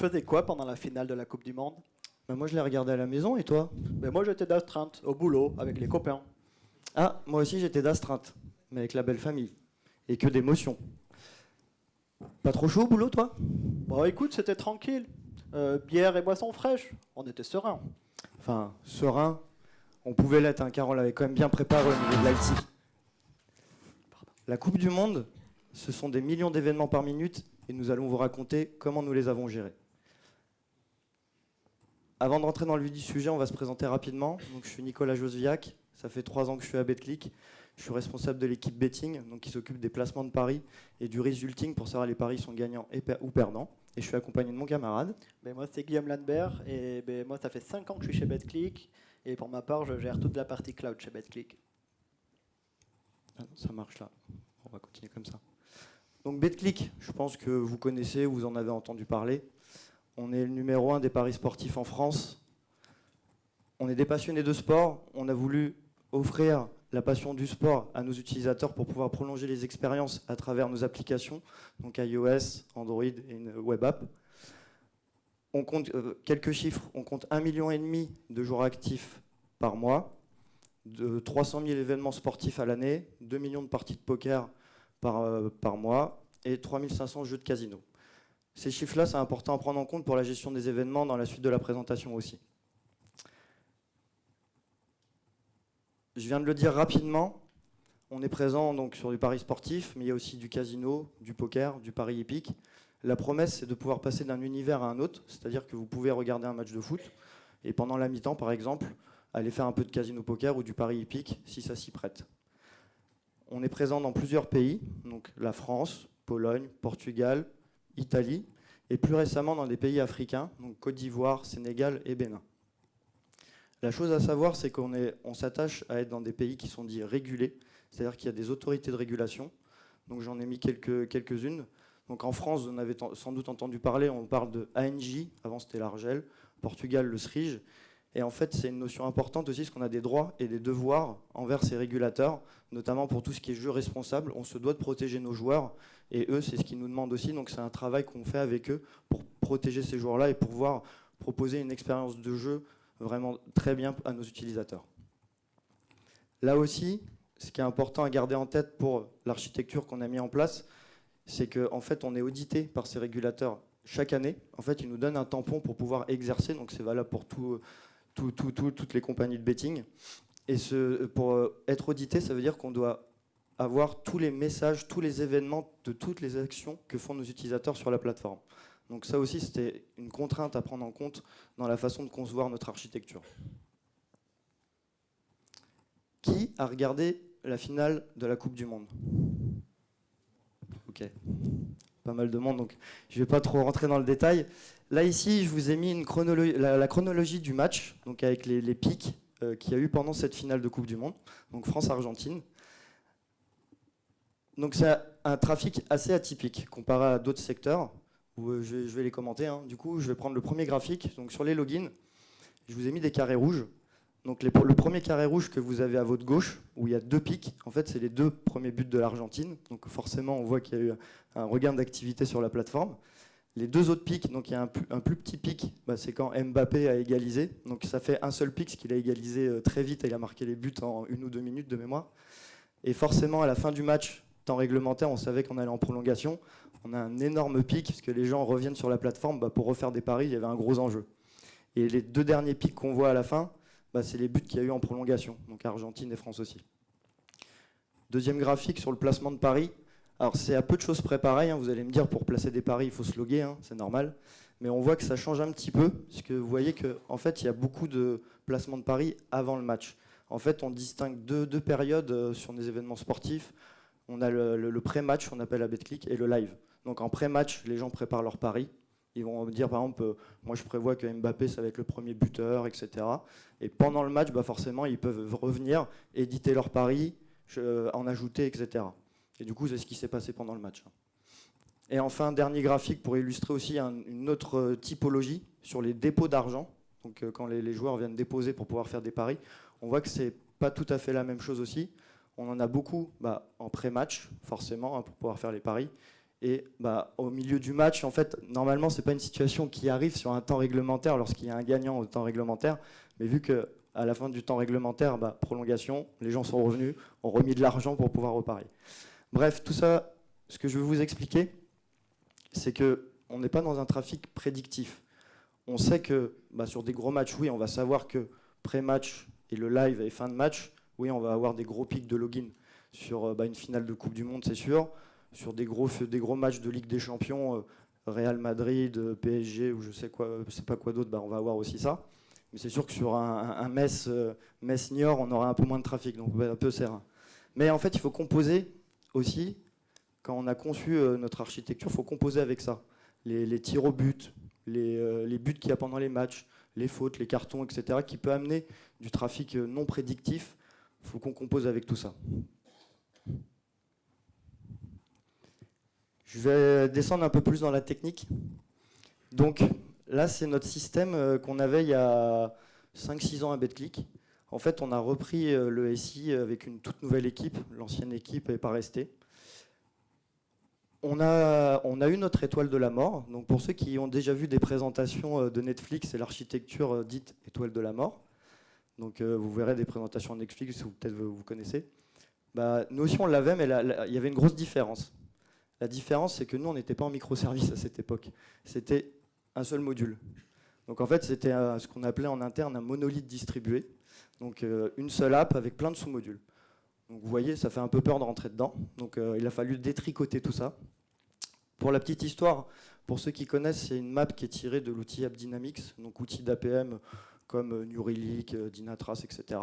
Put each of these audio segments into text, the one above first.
faisais quoi pendant la finale de la Coupe du Monde? Bah, moi, je l'ai regardé à la maison, et toi? Ben moi j'étais d'astreinte, au boulot, avec les copains. Ah, moi aussi, j'étais d'astreinte, mais avec la belle famille. Et que d'émotions. Pas trop chaud au boulot, toi? Bon écoute, c'était tranquille. Bière et boissons fraîches, on était sereins. Enfin, serein, on pouvait l'être, hein, car on l'avait quand même bien préparé au niveau de l'IT. La Coupe du Monde, ce sont des millions d'événements par minute, et nous allons vous raconter comment nous les avons gérés. Avant de rentrer dans le vif du sujet, on va se présenter rapidement. Donc, je suis Nicolas Josviac, ça fait 3 ans que je suis à BetClick. Je suis responsable de l'équipe betting, donc qui s'occupe des placements de paris et du resulting pour savoir les paris sont gagnants ou perdants. Et je suis accompagné de mon camarade. Ben moi c'est Guillaume Lambert et ben moi ça fait 5 ans que je suis chez BetClick et pour ma part je gère toute la partie cloud chez BetClick. Ah non, ça marche là. On va continuer comme ça. Donc BetClick, je pense que vous connaissez, vous en avez entendu parler. On est le numéro 1 des paris sportifs en France. On est des passionnés de sport. On a voulu offrir la passion du sport à nos utilisateurs pour pouvoir prolonger les expériences à travers nos applications, donc iOS, Android et une web app. On compte quelques chiffres. On compte 1,5 million de joueurs actifs par mois, de 300 000 événements sportifs à l'année, 2 millions de parties de poker par mois et 3 500 jeux de casino. Ces chiffres-là, c'est important à prendre en compte pour la gestion des événements dans la suite de la présentation aussi. Je viens de le dire rapidement, on est présent donc sur du pari sportif, mais il y a aussi du casino, du poker, du pari hippique. La promesse, c'est de pouvoir passer d'un univers à un autre, c'est-à-dire que vous pouvez regarder un match de foot et pendant la mi-temps, par exemple, aller faire un peu de casino poker ou du pari hippique si ça s'y prête. On est présent dans plusieurs pays, donc la France, Pologne, Portugal, Italie, et plus récemment dans des pays africains, donc Côte d'Ivoire, Sénégal et Bénin. La chose à savoir, c'est qu'on s'attache à être dans des pays qui sont dits régulés, c'est-à-dire qu'il y a des autorités de régulation. Donc j'en ai mis quelques-unes. Donc en France, vous en avez sans doute entendu parler, on parle de ANJ, avant c'était l'Argel, Portugal le SRIJ. Et en fait, c'est une notion importante aussi, parce qu'on a des droits et des devoirs envers ces régulateurs, notamment pour tout ce qui est jeu responsable. On se doit de protéger nos joueurs, et eux, c'est ce qu'ils nous demandent aussi. Donc c'est un travail qu'on fait avec eux pour protéger ces joueurs-là et pour pouvoir proposer une expérience de jeu vraiment très bien à nos utilisateurs. Là aussi, ce qui est important à garder en tête pour l'architecture qu'on a mis en place, c'est qu'en fait, on est audité par ces régulateurs chaque année. En fait, ils nous donnent un tampon pour pouvoir exercer, donc c'est valable pour toutes les compagnies de betting. Et pour être audité, ça veut dire qu'on doit avoir tous les messages, tous les événements de toutes les actions que font nos utilisateurs sur la plateforme. Donc ça aussi, c'était une contrainte à prendre en compte dans la façon de concevoir notre architecture. Qui a regardé la finale de la Coupe du Monde? Ok, pas mal de monde, donc je ne vais pas trop rentrer dans le détail. Là, ici, je vous ai mis la chronologie du match, donc avec les pics qu'il y a eu pendant cette finale de Coupe du Monde, donc France-Argentine. Donc c'est un trafic assez atypique comparé à d'autres secteurs. Je vais les commenter. Hein. Du coup, je vais prendre le premier graphique. Donc, sur les logins, je vous ai mis des carrés rouges. Donc, le premier carré rouge que vous avez à votre gauche, où il y a 2 pics, en fait, c'est les 2 premiers buts de l'Argentine. Donc, forcément, on voit qu'il y a eu un regain d'activité sur la plateforme. Les 2 autres pics, donc il y a un plus petit pic, c'est quand Mbappé a égalisé. Donc, ça fait un seul pic, ce qu'il a égalisé très vite et il a marqué les buts en 1 ou 2 minutes de mémoire. Et forcément, à la fin du match, temps réglementaire, on savait qu'on allait en prolongation. On a un énorme pic, parce que les gens reviennent sur la plateforme pour refaire des paris, il y avait un gros enjeu. Et les 2 derniers pics qu'on voit à la fin, c'est les buts qu'il y a eu en prolongation, donc Argentine et France aussi. Deuxième graphique sur le placement de paris. Alors c'est à peu de choses près pareil, hein. Vous allez me dire pour placer des paris, il faut se loguer, hein, c'est normal. Mais on voit que ça change un petit peu, parce que vous voyez qu'en fait, il y a beaucoup de placements de paris avant le match. En fait, on distingue deux périodes sur des événements sportifs. On a le pré-match, on appelle à BetClick, et le live. Donc en pré-match, les gens préparent leurs paris. Ils vont me dire, par exemple, moi je prévois que Mbappé, ça va être le premier buteur, etc. Et pendant le match, forcément, ils peuvent revenir, éditer leurs paris, en ajouter, etc. Et du coup, c'est ce qui s'est passé pendant le match. Et enfin, dernier graphique pour illustrer aussi une autre typologie sur les dépôts d'argent. Donc quand les joueurs viennent déposer pour pouvoir faire des paris, on voit que c'est pas tout à fait la même chose aussi. On en a beaucoup en pré-match, forcément, pour pouvoir faire les paris. Et au milieu du match, en fait, normalement, ce n'est pas une situation qui arrive sur un temps réglementaire lorsqu'il y a un gagnant au temps réglementaire. Mais vu qu'à la fin du temps réglementaire, prolongation, les gens sont revenus, ont remis de l'argent pour pouvoir reparier. Bref, tout ça, ce que je veux vous expliquer, c'est qu'on n'est pas dans un trafic prédictif. On sait que sur des gros matchs, oui, on va savoir que pré-match et le live et fin de match, oui, on va avoir des gros pics de login. Sur une finale de Coupe du Monde, c'est sûr. Sur des gros matchs de Ligue des Champions, Real Madrid, PSG ou je sais pas quoi d'autre, on va avoir aussi ça. Mais c'est sûr que sur un Metz-Niort, on aura un peu moins de trafic, donc un peu serein. Mais en fait, il faut composer aussi. Quand on a conçu notre architecture, il faut composer avec ça. Les tirs au but, les buts qu'il y a pendant les matchs, les fautes, les cartons, etc., qui peut amener du trafic non prédictif. Il faut qu'on compose avec tout ça. Je vais descendre un peu plus dans la technique. Donc là, c'est notre système qu'on avait il y a 5-6 ans à BetClick. En fait, on a repris le SI avec une toute nouvelle équipe. L'ancienne équipe n'est pas restée. On a eu notre étoile de la mort. Donc pour ceux qui ont déjà vu des présentations de Netflix, c'est l'architecture dite étoile de la mort. Donc vous verrez des présentations de Netflix, ou peut-être vous connaissez. Nous aussi on l'avait, mais il y avait une grosse différence. La différence, c'est que nous, on n'était pas en microservice à cette époque. C'était un seul module. Donc en fait, c'était ce qu'on appelait en interne un monolithe distribué. Donc une seule app avec plein de sous-modules. Donc vous voyez, ça fait un peu peur de rentrer dedans. Donc il a fallu détricoter tout ça. Pour la petite histoire, pour ceux qui connaissent, c'est une map qui est tirée de l'outil AppDynamics, donc outil d'APM comme New Relic, Dynatrace, etc.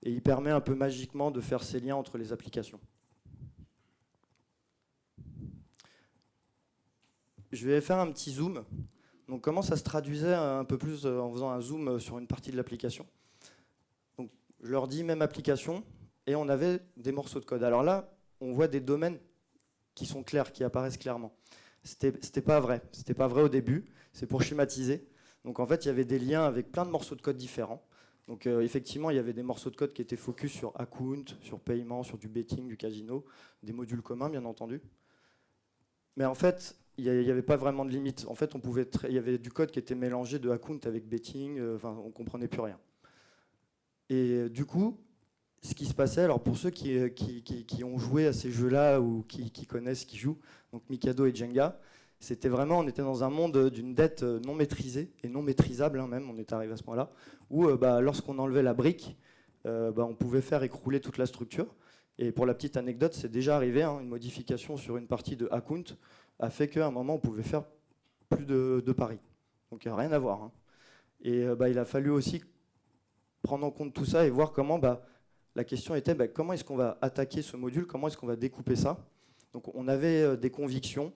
Et il permet un peu magiquement de faire ces liens entre les applications. Je vais faire un petit zoom. Donc comment ça se traduisait un peu plus en faisant un zoom sur une partie de l'application. Donc je leur dis même application et on avait des morceaux de code. Alors là, on voit des domaines qui sont clairs, qui apparaissent clairement. C'était pas vrai. C'était pas vrai au début. C'est pour schématiser. Donc en fait, il y avait des liens avec plein de morceaux de code différents. Donc effectivement, il y avait des morceaux de code qui étaient focus sur account, sur paiement, sur du betting, du casino, des modules communs bien entendu. Mais en fait, il n'y avait pas vraiment de limite. En fait, il y avait du code qui était mélangé de account avec betting, on ne comprenait plus rien. Et du coup, ce qui se passait, alors pour ceux qui ont joué à ces jeux-là ou qui connaissent, qui jouent, donc Mikado et Jenga, c'était vraiment, on était dans un monde d'une dette non maîtrisée et non maîtrisable même, on est arrivé à ce point-là, où lorsqu'on enlevait la brique, on pouvait faire écrouler toute la structure. Et pour la petite anecdote, c'est déjà arrivé, une modification sur une partie de account a fait qu'à un moment, on pouvait faire plus de paris. Donc, il n'y a rien à voir. Et il a fallu aussi prendre en compte tout ça et voir comment, la question était, comment est-ce qu'on va attaquer ce module, comment est-ce qu'on va découper ça. Donc, on avait des convictions,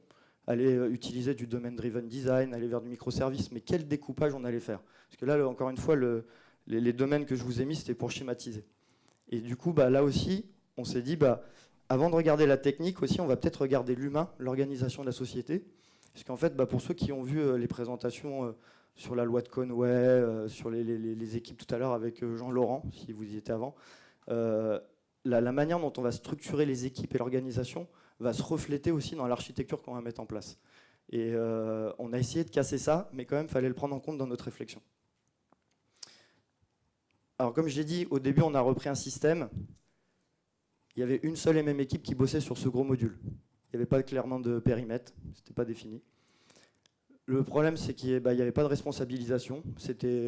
aller utiliser du domain-driven design, aller vers du microservice, mais quel découpage on allait faire. Parce que là, encore une fois, les domaines que je vous ai mis, c'était pour schématiser. Et du coup, là aussi, on s'est dit, avant de regarder la technique aussi, on va peut-être regarder l'humain, l'organisation de la société. Parce qu'en fait, pour ceux qui ont vu les présentations sur la loi de Conway, sur les équipes tout à l'heure avec Jean-Laurent, si vous y étiez avant, la manière dont on va structurer les équipes et l'organisation va se refléter aussi dans l'architecture qu'on va mettre en place. Et on a essayé de casser ça, mais quand même, il fallait le prendre en compte dans notre réflexion. Alors, comme je l'ai dit, au début, on a repris un système. Il y avait une seule et même équipe qui bossait sur ce gros module. Il n'y avait pas clairement de périmètre, ce n'était pas défini. Le problème, c'est qu'il n'y avait pas de responsabilisation. C'était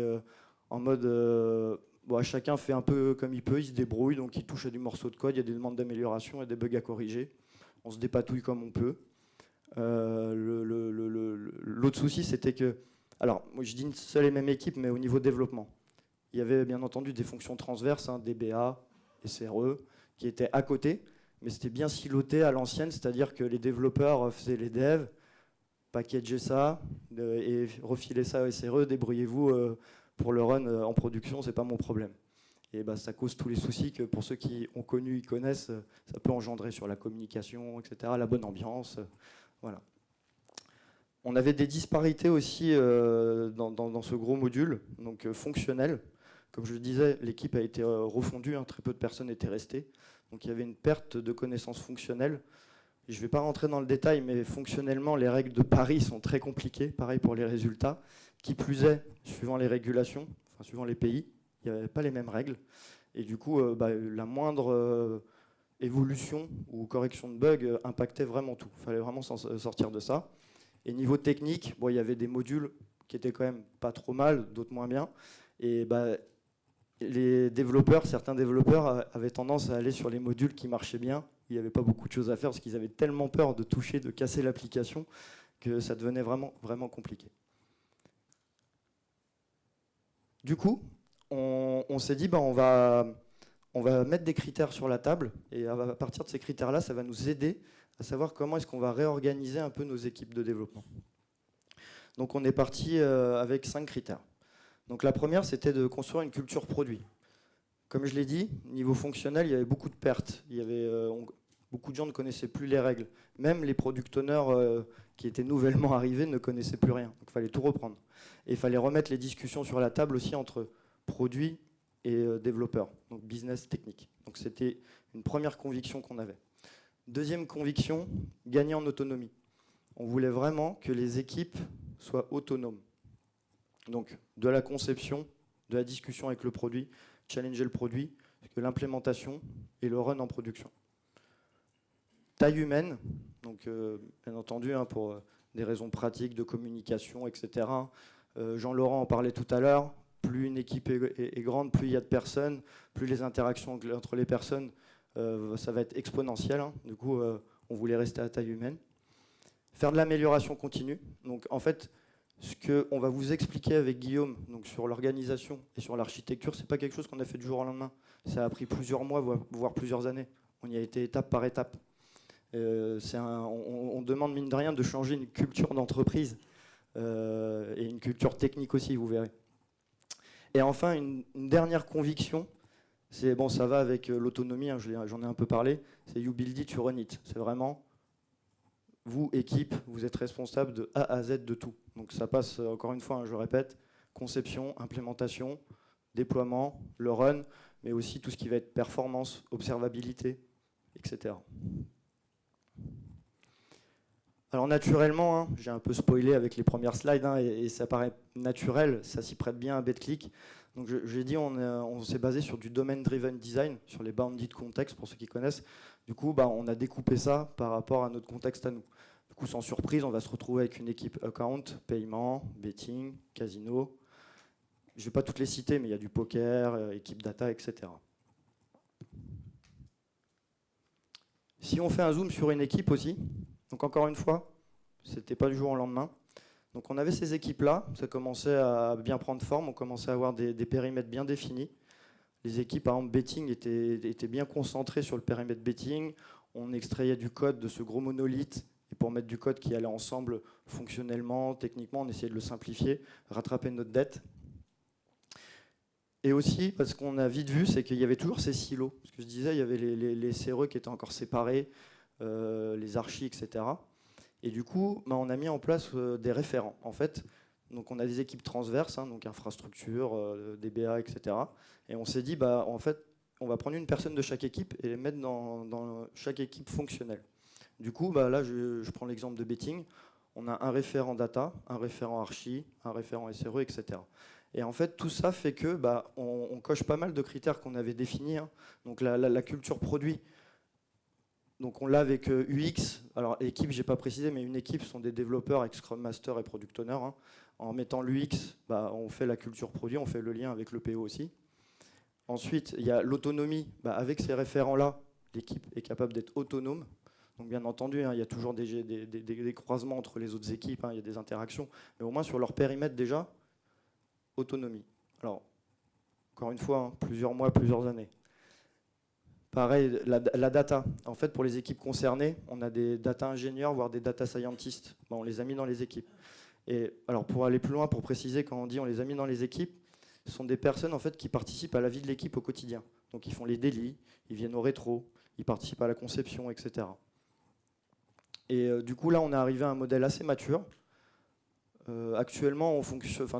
en mode, chacun fait un peu comme il peut, il se débrouille, donc il touche à du morceau de code, il y a des demandes d'amélioration, il y a des bugs à corriger. On se dépatouille comme on peut. L'autre souci, c'était que, alors, moi je dis une seule et même équipe, mais au niveau développement. Il y avait bien entendu des fonctions transverses, DBA, SRE, qui étaient à côté, mais c'était bien siloté à l'ancienne, c'est-à-dire que les développeurs faisaient les devs, packager ça et refiler ça au SRE, débrouillez-vous pour le run en production, c'est pas mon problème. Et ça cause tous les soucis que pour ceux qui ont connu, ils connaissent, ça peut engendrer sur la communication, etc., la bonne ambiance, voilà. On avait des disparités aussi dans ce gros module, donc fonctionnel. Comme je le disais, l'équipe a été refondue, très peu de personnes étaient restées. Donc il y avait une perte de connaissances fonctionnelles. Je ne vais pas rentrer dans le détail, mais fonctionnellement, les règles de Paris sont très compliquées. Pareil pour les résultats. Qui plus est, suivant les régulations, enfin, suivant les pays, il n'y avait pas les mêmes règles. Et du coup, la moindre évolution ou correction de bug impactait vraiment tout. Il fallait vraiment sortir de ça. Et niveau technique, il y avait des modules qui étaient quand même pas trop mal, d'autres moins bien. Et les développeurs, certains développeurs avaient tendance à aller sur les modules qui marchaient bien. Il n'y avait pas beaucoup de choses à faire parce qu'ils avaient tellement peur de toucher, de casser l'application que ça devenait vraiment, vraiment compliqué. Du coup, on s'est dit, on va mettre des critères sur la table et à partir de ces critères-là, ça va nous aider à savoir comment est-ce qu'on va réorganiser un peu nos équipes de développement. Donc on est parti avec 5 critères. Donc la première, c'était de construire une culture produit. Comme je l'ai dit, niveau fonctionnel, il y avait beaucoup de pertes. Beaucoup de gens ne connaissaient plus les règles. Même les product owners qui étaient nouvellement arrivés ne connaissaient plus rien. Donc il fallait tout reprendre. Et il fallait remettre les discussions sur la table aussi entre produits et développeurs, donc business technique. Donc c'était une première conviction qu'on avait. Deuxième conviction, gagner en autonomie. On voulait vraiment que les équipes soient autonomes. Donc de la conception, de la discussion avec le produit, challenger le produit, que l'implémentation et le run en production. Taille humaine, donc bien entendu pour des raisons pratiques de communication, etc. Jean-Laurent en parlait tout à l'heure, plus une équipe est grande, plus il y a de personnes, plus les interactions entre les personnes, ça va être exponentiel. Du coup, on voulait rester à taille humaine. Faire de l'amélioration continue. Donc en fait, ce qu'on va vous expliquer avec Guillaume donc sur l'organisation et sur l'architecture, ce n'est pas quelque chose qu'on a fait du jour au lendemain. Ça a pris plusieurs mois, voire plusieurs années. On y a été étape par étape. On demande mine de rien de changer une culture d'entreprise et une culture technique aussi, vous verrez. Et enfin, une dernière conviction, c'est ça va avec l'autonomie, j'en ai un peu parlé, c'est you build it, you run it. C'est vraiment, vous, équipe, vous êtes responsable de A à Z de tout. Donc ça passe, encore une fois, je répète, conception, implémentation, déploiement, le run, mais aussi tout ce qui va être performance, observabilité, etc. Alors naturellement, j'ai un peu spoilé avec les premières slides, et ça paraît naturel, ça s'y prête bien à BetClick. Donc j'ai dit, on s'est basé sur du domain-driven design, sur les bounded context, pour ceux qui connaissent. Du coup, on a découpé ça par rapport à notre contexte à nous. Du coup, sans surprise, on va se retrouver avec une équipe account, paiement, betting, casino. Je ne vais pas toutes les citer, mais il y a du poker, équipe data, etc. Si on fait un zoom sur une équipe aussi, donc encore une fois, c'était pas du jour au lendemain. Donc on avait ces équipes-là, ça commençait à bien prendre forme, on commençait à avoir des périmètres bien définis. Les équipes, par exemple, betting étaient bien concentrées sur le périmètre betting. On extrayait du code de ce gros monolithe, et pour mettre du code qui allait ensemble fonctionnellement, techniquement, on essayait de le simplifier, rattraper notre dette. Et aussi, parce qu'on a vite vu, c'est qu'il y avait toujours ces silos. Ce que je disais, il y avait les CRE qui étaient encore séparés, les archis, etc. Et du coup, on a mis en place des référents. En fait, donc on a des équipes transverses, donc infrastructure, DBA, etc. Et on s'est dit, en fait, on va prendre une personne de chaque équipe et les mettre dans chaque équipe fonctionnelle. Du coup, là, je prends l'exemple de betting. On a un référent data, un référent archi, un référent SRE, etc. Et en fait, tout ça fait que on coche pas mal de critères qu'on avait définis. Donc la culture produit. Donc on l'a avec UX. Alors l'équipe, j'ai pas précisé, mais une équipe sont des développeurs avec Scrum Master et Product Owner. En mettant l'UX, on fait la culture produit, on fait le lien avec le PO aussi. Ensuite, il y a l'autonomie. Avec ces référents-là, l'équipe est capable d'être autonome. Donc bien entendu, il y a toujours des croisements entre les autres équipes, il y a des interactions. Mais au moins sur leur périmètre déjà, autonomie. Alors, encore une fois, plusieurs mois, plusieurs années. Pareil, la data. En fait, pour les équipes concernées, on a des data ingénieurs, voire des data scientists. On les a mis dans les équipes. Et alors, pour aller plus loin, pour préciser, quand on dit on les a mis dans les équipes, ce sont des personnes en fait, qui participent à la vie de l'équipe au quotidien. Donc, ils font les délits, ils viennent au rétro, ils participent à la conception, etc. Et du coup, là, on est arrivé à un modèle assez mature. Actuellement,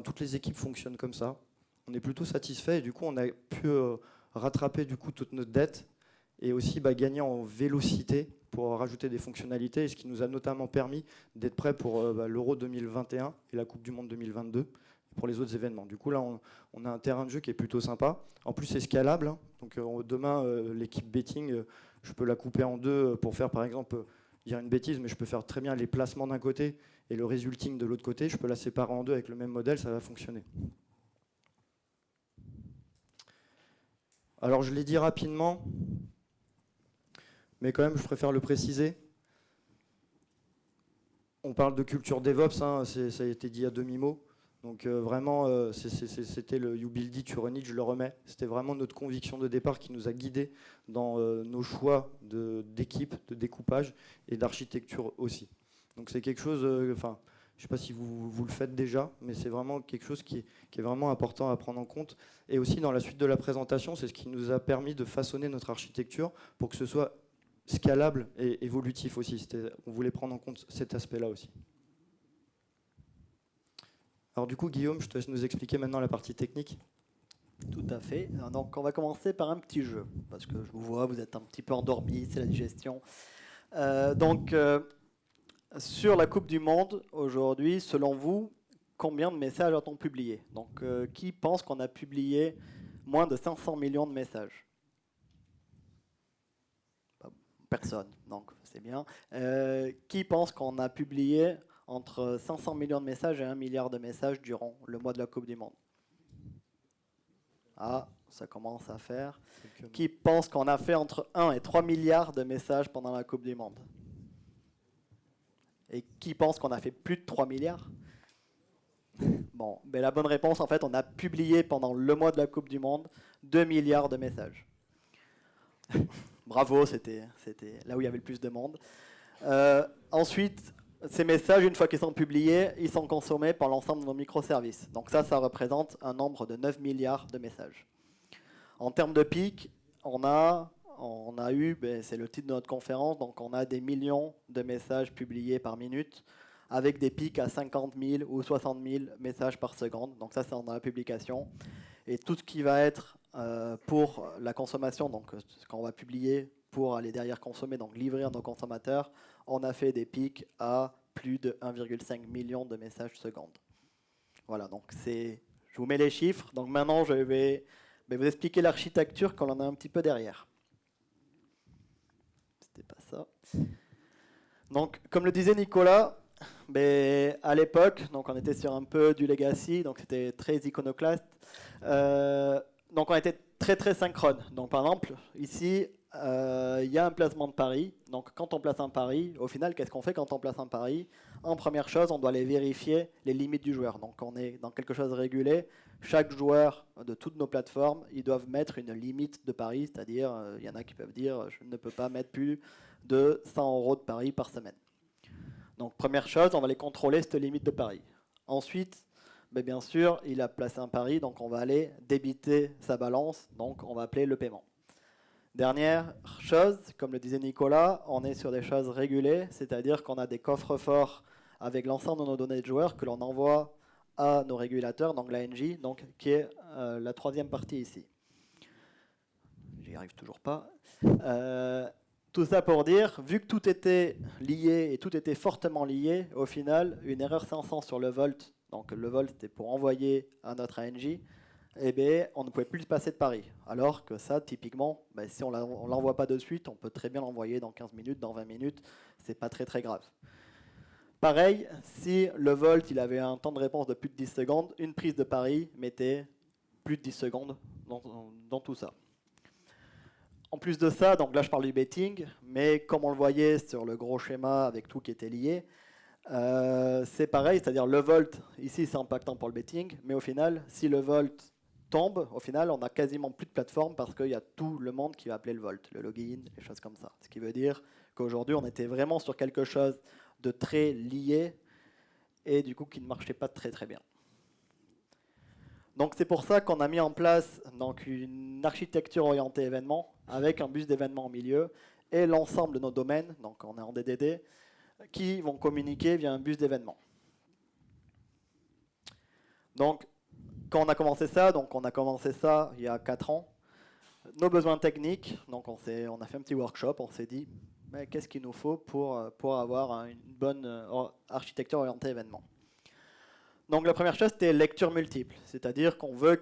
toutes les équipes fonctionnent comme ça. On est plutôt satisfait et du coup, on a pu rattraper du coup toute notre dette et aussi gagner en vélocité pour rajouter des fonctionnalités, et ce qui nous a notamment permis d'être prêts pour l'Euro 2021 et la Coupe du Monde 2022 pour les autres événements. Du coup, là, on a un terrain de jeu qui est plutôt sympa. En plus, c'est scalable. Hein. Donc, demain, l'équipe betting, je peux la couper en deux pour faire, par exemple, dire une bêtise, mais je peux faire très bien les placements d'un côté et le resulting de l'autre côté. Je peux la séparer en deux avec le même modèle, ça va fonctionner. Alors, je l'ai dit rapidement, mais quand même, je préfère le préciser. On parle de culture DevOps, hein, ça a été dit à demi-mot. Donc vraiment, c'était le You Build It, You Run It, je le remets. C'était vraiment notre conviction de départ qui nous a guidés dans nos choix d'équipe, de découpage et d'architecture aussi. Donc c'est quelque chose, je ne sais pas si vous le faites déjà, mais c'est vraiment quelque chose qui est vraiment important à prendre en compte. Et aussi dans la suite de la présentation, c'est ce qui nous a permis de façonner notre architecture pour que ce soit scalable et évolutif aussi. On voulait prendre en compte cet aspect-là aussi. Alors du coup, Guillaume, je te laisse nous expliquer maintenant la partie technique. Tout à fait. Donc on va commencer par un petit jeu, parce que je vous vois, vous êtes un petit peu endormis, c'est la digestion. Sur la Coupe du Monde, aujourd'hui, selon vous, combien de messages a-t-on publié? Donc qui pense qu'on a publié moins de 500 millions de messages? Personne, donc c'est bien. Qui pense qu'on a publié entre 500 millions de messages et 1 milliard de messages durant le mois de la Coupe du Monde? Ah, ça commence à faire. Qui pense qu'on a fait entre 1 et 3 milliards de messages pendant la Coupe du Monde? Et qui pense qu'on a fait plus de 3 milliards? Bon, mais la bonne réponse, en fait, on a publié pendant le mois de la Coupe du Monde 2 milliards de messages. Bravo, c'était là où il y avait le plus de monde. Ensuite, ces messages, une fois qu'ils sont publiés, ils sont consommés par l'ensemble de nos microservices. Donc ça représente un nombre de 9 milliards de messages. En termes de pic, on a eu, c'est le titre de notre conférence, donc on a des millions de messages publiés par minute, avec des pics à 50 000 ou 60 000 messages par seconde. Donc ça, c'est dans la publication. Et tout ce qui va être pour la consommation, donc ce qu'on va publier pour aller derrière consommer, donc livrer à nos consommateurs, on a fait des pics à plus de 1,5 million de messages secondes. Voilà, donc je vous mets les chiffres. Donc maintenant, je vais vous expliquer l'architecture qu'on en a un petit peu derrière. C'était pas ça. Donc, comme le disait Nicolas, à l'époque, donc on était sur un peu du legacy, donc c'était très iconoclaste. Donc on était très très synchrone. Donc par exemple, ici, il y a un placement de pari. Donc quand on place un pari, au final, qu'est-ce qu'on fait quand on place un pari? En première chose, on doit aller vérifier les limites du joueur. Donc on est dans quelque chose de régulé. Chaque joueur de toutes nos plateformes, ils doivent mettre une limite de pari, c'est-à-dire, il y en a qui peuvent dire, je ne peux pas mettre plus de 100 € de pari par semaine. Donc première chose, on va aller contrôler cette limite de pari. Ensuite, bien sûr, il a placé un pari, donc on va aller débiter sa balance, donc on va appeler le paiement. Dernière chose, comme le disait Nicolas, on est sur des choses régulées, c'est-à-dire qu'on a des coffres forts avec l'ensemble de nos données de joueurs que l'on envoie à nos régulateurs, donc l'ANJ, donc qui est la troisième partie ici. J'y arrive toujours pas. Tout ça pour dire, vu que tout était lié et tout était fortement lié, au final, une erreur 500 sur le volt, donc le volt c'était pour envoyer à notre ANJ, on ne pouvait plus passer de pari. Alors que ça, typiquement, si on ne l'envoie pas de suite, on peut très bien l'envoyer dans 15 minutes, dans 20 minutes, c'est pas très très grave. Pareil, si le volt il avait un temps de réponse de plus de 10 secondes, une prise de pari mettait plus de 10 secondes dans tout ça. En plus de ça, donc là je parle du betting, mais comme on le voyait sur le gros schéma avec tout qui était lié, c'est pareil, c'est-à-dire le volt, ici c'est impactant pour le betting, mais au final, si le volt tombe, au final on a quasiment plus de plateforme parce qu'il y a tout le monde qui va appeler le volt, le login, les choses comme ça. Ce qui veut dire qu'aujourd'hui on était vraiment sur quelque chose de très lié et du coup qui ne marchait pas très très bien. Donc c'est pour ça qu'on a mis en place donc, une architecture orientée événements avec un bus d'événements au milieu et l'ensemble de nos domaines, donc on est en DDD, qui vont communiquer via un bus d'événements. Donc quand on a commencé ça il y a 4 ans, nos besoins techniques. Donc on a fait un petit workshop, on s'est dit qu'est-ce qu'il nous faut pour avoir une bonne architecture orientée événement. Donc la première chose, c'était lecture multiple, c'est-à-dire qu'on voulait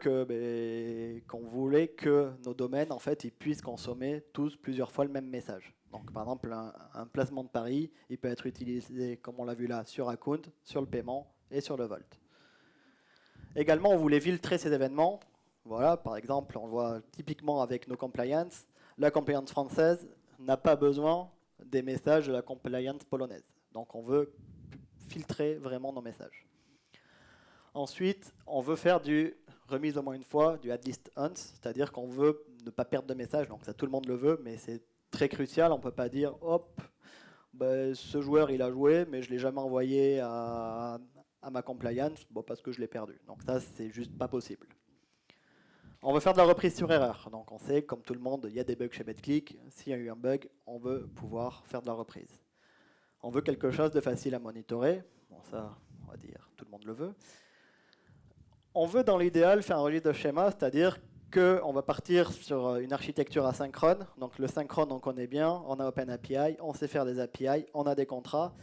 que nos domaines en fait, ils puissent consommer tous plusieurs fois le même message. Donc par exemple, un placement de pari, il peut être utilisé, comme on l'a vu là, sur account, sur le paiement et sur le Volt. Également, on voulait filtrer ces événements. Voilà, par exemple, on le voit typiquement avec nos compliance. La compliance française n'a pas besoin des messages de la compliance polonaise. Donc on veut filtrer vraiment nos messages. Ensuite, on veut faire du remise au moins une fois, du at least once, c'est-à-dire qu'on veut ne pas perdre de message. Donc ça, tout le monde le veut, mais c'est très crucial. On ne peut pas dire, hop, ce joueur il a joué, mais je ne l'ai jamais envoyé à ma compliance, parce que je l'ai perdu. Donc ça, c'est juste pas possible. On veut faire de la reprise sur erreur. Donc on sait, comme tout le monde, il y a des bugs chez BetClick. S'il y a eu un bug, on veut pouvoir faire de la reprise. On veut quelque chose de facile à monitorer. Bon, ça, on va dire, tout le monde le veut. On veut, dans l'idéal, faire un registre de schéma, c'est-à-dire qu'on va partir sur une architecture asynchrone. Donc le synchrone, on connaît bien. On a OpenAPI, on sait faire des API, on a des contrats.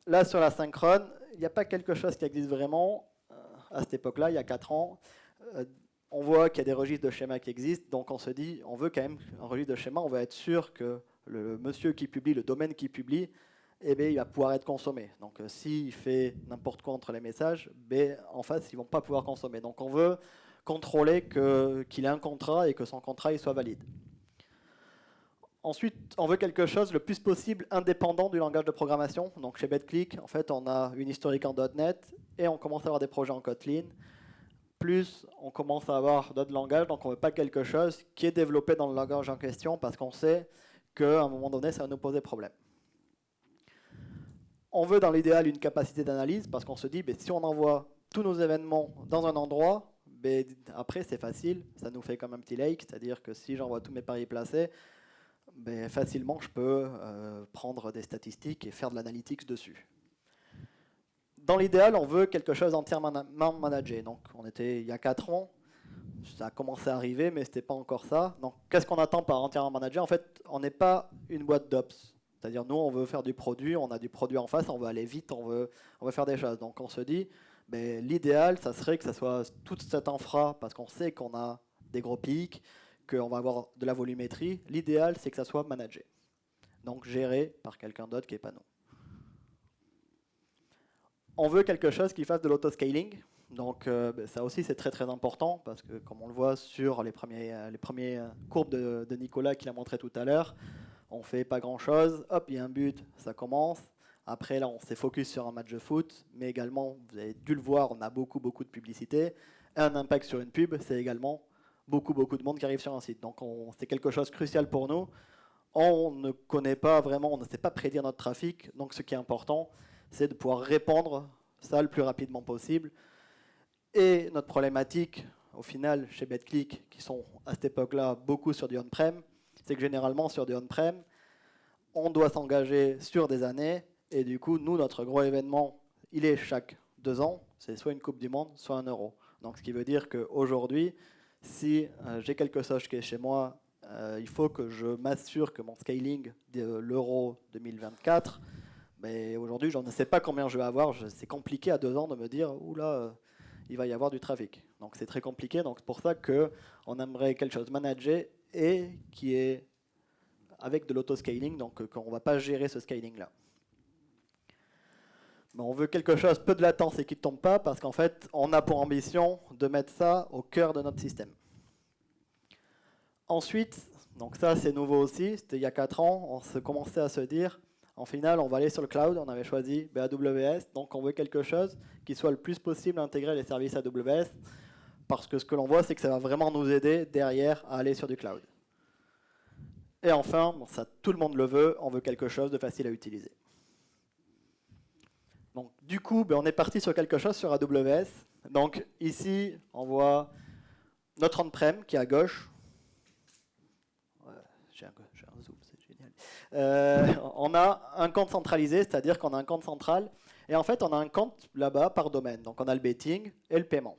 Là, sur la synchrone, il n'y a pas quelque chose qui existe vraiment. À cette époque-là, il y a 4 ans, on voit qu'il y a des registres de schéma qui existent. Donc on se dit, on veut quand même un registre de schéma. On va être sûr que le monsieur qui publie, le domaine qui publie, il va pouvoir être consommé. Donc s'il fait n'importe quoi entre les messages, en face, ils ne vont pas pouvoir consommer. Donc on veut contrôler qu'il ait un contrat et que son contrat il soit valide. Ensuite, on veut quelque chose le plus possible indépendant du langage de programmation. Donc chez BetClick, en fait, on a une historique en .NET et on commence à avoir des projets en Kotlin. Plus on commence à avoir d'autres langages, donc on ne veut pas quelque chose qui est développé dans le langage en question parce qu'on sait qu'à un moment donné, ça va nous poser problème. On veut dans l'idéal une capacité d'analyse parce qu'on se dit, si on envoie tous nos événements dans un endroit, après c'est facile, ça nous fait comme un petit lake, c'est-à-dire que si j'envoie tous mes paris placés, facilement je peux prendre des statistiques et faire de l'analytics dessus. Dans l'idéal, on veut quelque chose entièrement managé. Donc on était il y a 4 ans, ça a commencé à arriver, mais ce n'était pas encore ça. Donc qu'est-ce qu'on attend par entièrement managé? En fait, on n'est pas une boîte d'ops. C'est-à-dire, nous, on veut faire du produit, on a du produit en face, on veut aller vite, on veut faire des choses. Donc, on se dit, l'idéal, ça serait que ça soit toute cette infra, parce qu'on sait qu'on a des gros pics, qu'on va avoir de la volumétrie. L'idéal, c'est que ça soit managé. Donc, géré par quelqu'un d'autre qui n'est pas nous. On veut quelque chose qui fasse de l'autoscaling. Donc, ça aussi, c'est très, très important, parce que, comme on le voit sur les premières courbes de Nicolas qu'il a montré tout à l'heure, on ne fait pas grand-chose, hop, il y a un but, ça commence. Après, là, on s'est focus sur un match de foot, mais également, vous avez dû le voir, on a beaucoup de publicité. Un impact sur une pub, c'est également beaucoup de monde qui arrive sur un site. Donc, c'est quelque chose de crucial pour nous. On ne connaît pas vraiment, on ne sait pas prédire notre trafic. Donc, ce qui est important, c'est de pouvoir répandre ça le plus rapidement possible. Et notre problématique, au final, chez BetClick, qui sont à cette époque-là beaucoup sur du on-prem, c'est que généralement, sur des on-prem, on doit s'engager sur des années. Et du coup, nous, notre gros événement, il est chaque 2 ans. C'est soit une Coupe du Monde, soit un Euro. Donc, ce qui veut dire qu'aujourd'hui, si j'ai quelque chose qui est chez moi, il faut que je m'assure que mon scaling de l'Euro 2024, aujourd'hui, je ne sais pas combien je vais avoir. C'est compliqué à 2 ans de me dire, oula, il va y avoir du trafic. Donc, c'est très compliqué. Donc, c'est pour ça qu'on aimerait quelque chose managé et qui est avec de l'autoscaling, donc qu'on ne va pas gérer ce scaling-là. Mais on veut quelque chose, peu de latence et qui ne tombe pas, parce qu'en fait, on a pour ambition de mettre ça au cœur de notre système. Ensuite, donc ça c'est nouveau aussi, c'était il y a 4 ans, on se commençait à se dire, en final, on va aller sur le cloud, on avait choisi AWS, donc on veut quelque chose qui soit le plus possible intégrer les services AWS, parce que ce que l'on voit, c'est que ça va vraiment nous aider derrière à aller sur du cloud. Et enfin, ça tout le monde le veut, on veut quelque chose de facile à utiliser. Donc, du coup, on est parti sur quelque chose sur AWS. Donc ici, on voit notre on-prem qui est à gauche. Ouais, j'ai un zoom, c'est génial. On a un compte centralisé, c'est-à-dire qu'on a un compte central. Et en fait, on a un compte là-bas par domaine. Donc on a le betting et le paiement.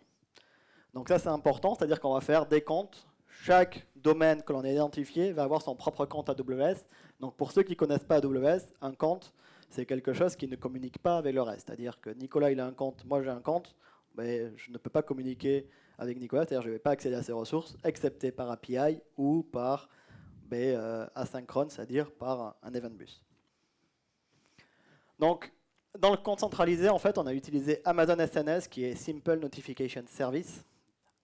Donc ça, c'est important, c'est-à-dire qu'on va faire des comptes chaque domaine que l'on a identifié va avoir son propre compte AWS. Donc pour ceux qui ne connaissent pas AWS, un compte, c'est quelque chose qui ne communique pas avec le reste. C'est-à-dire que Nicolas il a un compte, moi j'ai un compte, mais je ne peux pas communiquer avec Nicolas, c'est-à-dire que je ne vais pas accéder à ses ressources, excepté par API ou par asynchrone, c'est-à-dire par un event bus. Donc, dans le compte centralisé, en fait, on a utilisé Amazon SNS, qui est Simple Notification Service.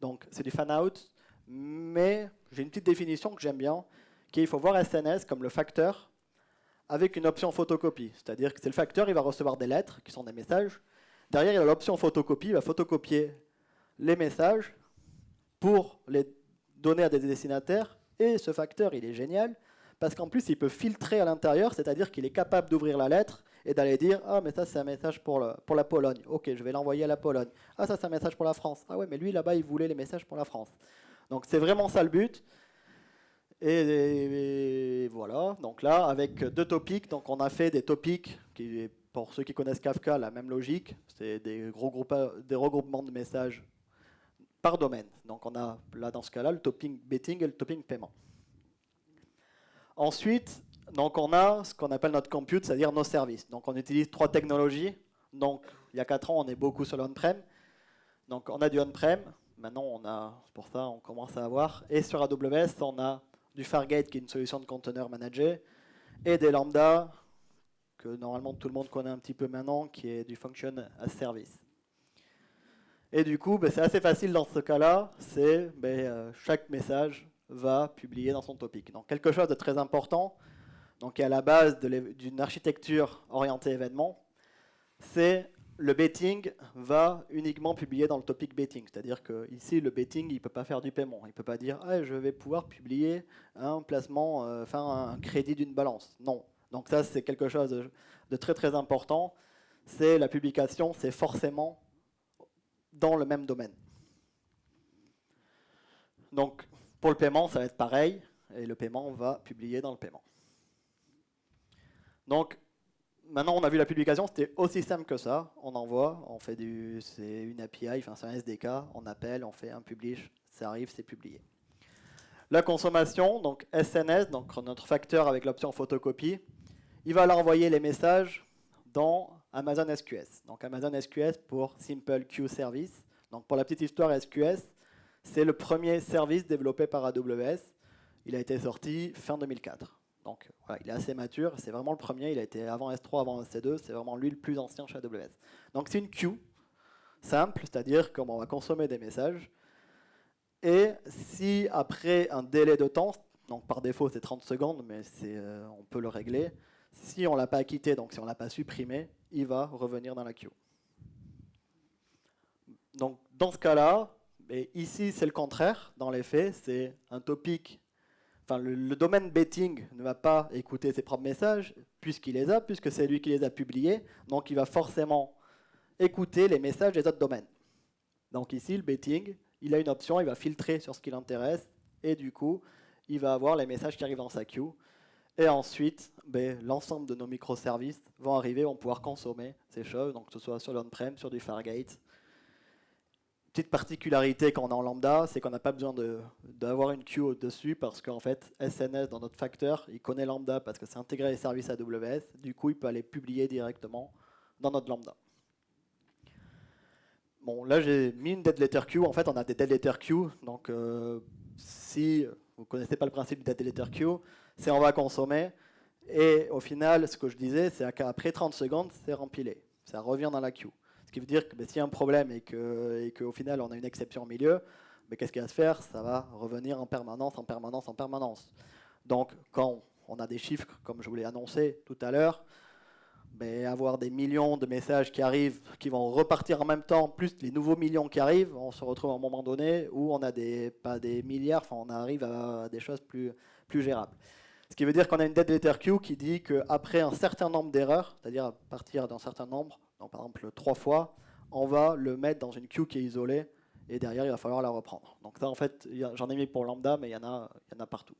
Donc, c'est du fan-out, mais j'ai une petite définition que j'aime bien, qui est il faut voir SNS comme le facteur avec une option photocopie. C'est-à-dire que c'est le facteur, il va recevoir des lettres, qui sont des messages. Derrière, il y a l'option photocopie, il va photocopier les messages pour les donner à des destinataires. Et ce facteur, il est génial, parce qu'en plus, il peut filtrer à l'intérieur, c'est-à-dire qu'il est capable d'ouvrir la lettre et d'aller dire « Ah, mais ça, c'est un message pour la Pologne. Ok, je vais l'envoyer à la Pologne. Ah, ça, c'est un message pour la France. Ah ouais, mais lui, là-bas, il voulait les messages pour la France. » Donc, c'est vraiment ça le but. Et voilà. Donc là, avec 2 topics, donc on a fait des topics qui, pour ceux qui connaissent Kafka, la même logique. C'est des regroupements de messages par domaine. Donc on a là dans ce cas-là le topic betting et le topic paiement. Ensuite, donc on a ce qu'on appelle notre compute, c'est-à-dire nos services. Donc on utilise 3 technologies. Donc il y a 4 ans, on est beaucoup sur l'on-prem. Donc on a du on-prem. Maintenant, c'est pour ça on commence à avoir. Et sur AWS, on a du Fargate qui est une solution de conteneur managé et des Lambda que normalement tout le monde connaît un petit peu maintenant, qui est du Function as Service. Et du coup, c'est assez facile dans ce cas-là, c'est chaque message va publier dans son topic. Donc quelque chose de très important, donc qui est à la base d'une architecture orientée événement, c'est le betting va uniquement publier dans le topic betting. C'est-à-dire que ici, le betting, il ne peut pas faire du paiement. Il ne peut pas dire ah, je vais pouvoir publier un placement, un crédit d'une balance. Non. Donc ça, c'est quelque chose de très très important. C'est la publication, c'est forcément dans le même domaine. Donc, pour le paiement, ça va être pareil, et le paiement va publier dans le paiement. Donc, maintenant, on a vu la publication, c'était aussi simple que ça. On envoie, c'est une API, enfin c'est un SDK, on appelle, on fait un publish, ça arrive, c'est publié. La consommation, donc SNS, donc notre facteur avec l'option photocopie, il va leur envoyer les messages dans Amazon SQS. Donc Amazon SQS pour Simple Queue Service. Donc pour la petite histoire, SQS, c'est le premier service développé par AWS. Il a été sorti fin 2004. Donc voilà, il est assez mature, c'est vraiment le premier. Il a été avant S3, avant EC2, c'est vraiment lui le plus ancien chez AWS. Donc c'est une queue simple, c'est-à-dire qu'on va consommer des messages. Et si après un délai de temps, donc par défaut c'est 30 secondes, mais on peut le régler, si on ne l'a pas quitté, donc si on ne l'a pas supprimé, il va revenir dans la queue. Donc dans ce cas-là, et ici c'est le contraire, dans les faits, c'est un topic, enfin le domaine betting ne va pas écouter ses propres messages, puisque c'est lui qui les a publiés, donc il va forcément écouter les messages des autres domaines. Donc ici le betting, il a une option, il va filtrer sur ce qui l'intéresse, et du coup, il va avoir les messages qui arrivent dans sa queue. Et ensuite, l'ensemble de nos microservices vont arriver, vont pouvoir consommer ces choses, donc que ce soit sur l'on-prem, sur du Fargate. Petite particularité quand on est en lambda, c'est qu'on n'a pas besoin d'avoir une queue au-dessus, parce qu'en fait, SNS, dans notre facteur, il connaît lambda parce que c'est intégré les services AWS. Du coup, il peut aller publier directement dans notre lambda. Bon, là, j'ai mis une dead letter queue. En fait, on a des dead letter queue. Donc, si vous ne connaissez pas le principe du dead letter queue, c'est on va consommer. Et au final, ce que je disais, c'est qu'après 30 secondes, c'est rempilé. Ça revient dans la queue. Ce qui veut dire que s'il y a un problème et qu'au final, on a une exception au milieu, qu'est-ce qu'il va se faire? Ça va revenir en permanence, en permanence, en permanence. Donc, quand on a des chiffres, comme je vous l'ai annoncé tout à l'heure, avoir des millions de messages qui arrivent, qui vont repartir en même temps, plus les nouveaux millions qui arrivent, on se retrouve à un moment donné où on a pas des milliards, on arrive à des choses plus gérables. Ce qui veut dire qu'on a une dead letter queue qui dit qu'après un certain nombre d'erreurs, c'est-à-dire à partir d'un certain nombre, donc par exemple 3 fois, on va le mettre dans une queue qui est isolée et derrière il va falloir la reprendre. Donc ça en fait, j'en ai mis pour lambda, mais il y en a partout.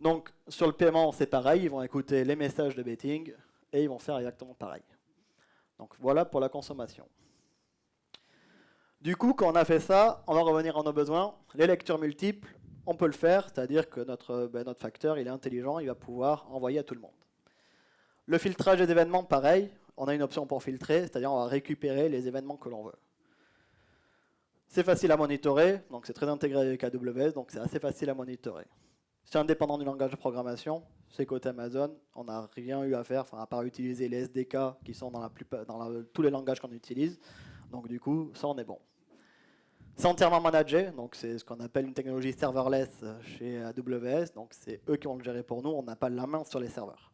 Donc sur le paiement c'est pareil, ils vont écouter les messages de betting et ils vont faire exactement pareil. Donc voilà pour la consommation. Du coup, quand on a fait ça, on va revenir à nos besoins. Les lectures multiples, on peut le faire, c'est-à-dire que notre facteur il est intelligent, il va pouvoir envoyer à tout le monde. Le filtrage des événements, pareil, on a une option pour filtrer, c'est-à-dire on va récupérer les événements que l'on veut. C'est facile à monitorer, donc c'est très intégré avec AWS, donc c'est assez facile à monitorer. C'est indépendant du langage de programmation, c'est côté Amazon, on n'a rien eu à faire, à part utiliser les SDK qui sont dans tous les langages qu'on utilise, donc du coup, ça on est bon. C'est entièrement managé, donc c'est ce qu'on appelle une technologie serverless chez AWS, donc c'est eux qui vont le gérer pour nous, on n'a pas la main sur les serveurs.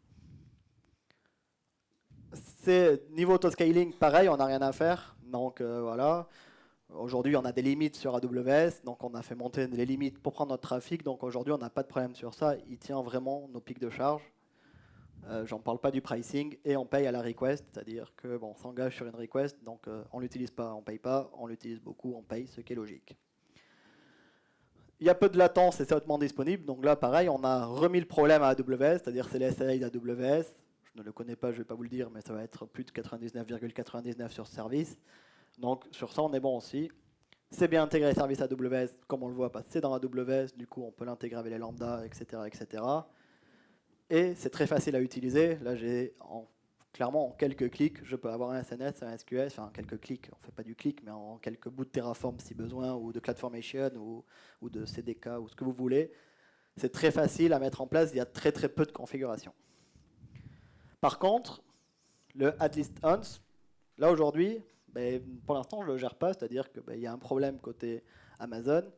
C'est niveau autoscaling, pareil, on n'a rien à faire, donc voilà. Aujourd'hui, on a des limites sur AWS, donc on a fait monter les limites pour prendre notre trafic, donc aujourd'hui, on n'a pas de problème sur ça, il tient vraiment nos pics de charge. J'en parle pas du pricing, et on paye à la request, c'est-à-dire que bon, on s'engage sur une request, donc on l'utilise pas, on paye pas, on l'utilise beaucoup, on paye, ce qui est logique. Il y a peu de latence et c'est hautement disponible, donc là pareil, on a remis le problème à AWS, c'est-à-dire c'est les SLA d'AWS, je ne le connais pas, je ne vais pas vous le dire, mais ça va être plus de 99,99 sur ce service, donc sur ça on est bon aussi. C'est bien intégré service AWS, comme on le voit, c'est dans AWS, du coup on peut l'intégrer avec les lambda, etc. etc. Et c'est très facile à utiliser. Là, clairement, en quelques clics, je peux avoir un SNS, un SQS, enfin quelques clics, on ne fait pas du clic, mais en quelques bouts de Terraform si besoin, ou de CloudFormation, ou de CDK, ou ce que vous voulez. C'est très facile à mettre en place, il y a très très peu de configuration. Par contre, le AtListOnce, là aujourd'hui, pour l'instant, je ne le gère pas, c'est-à-dire qu'il y a un problème côté Amazon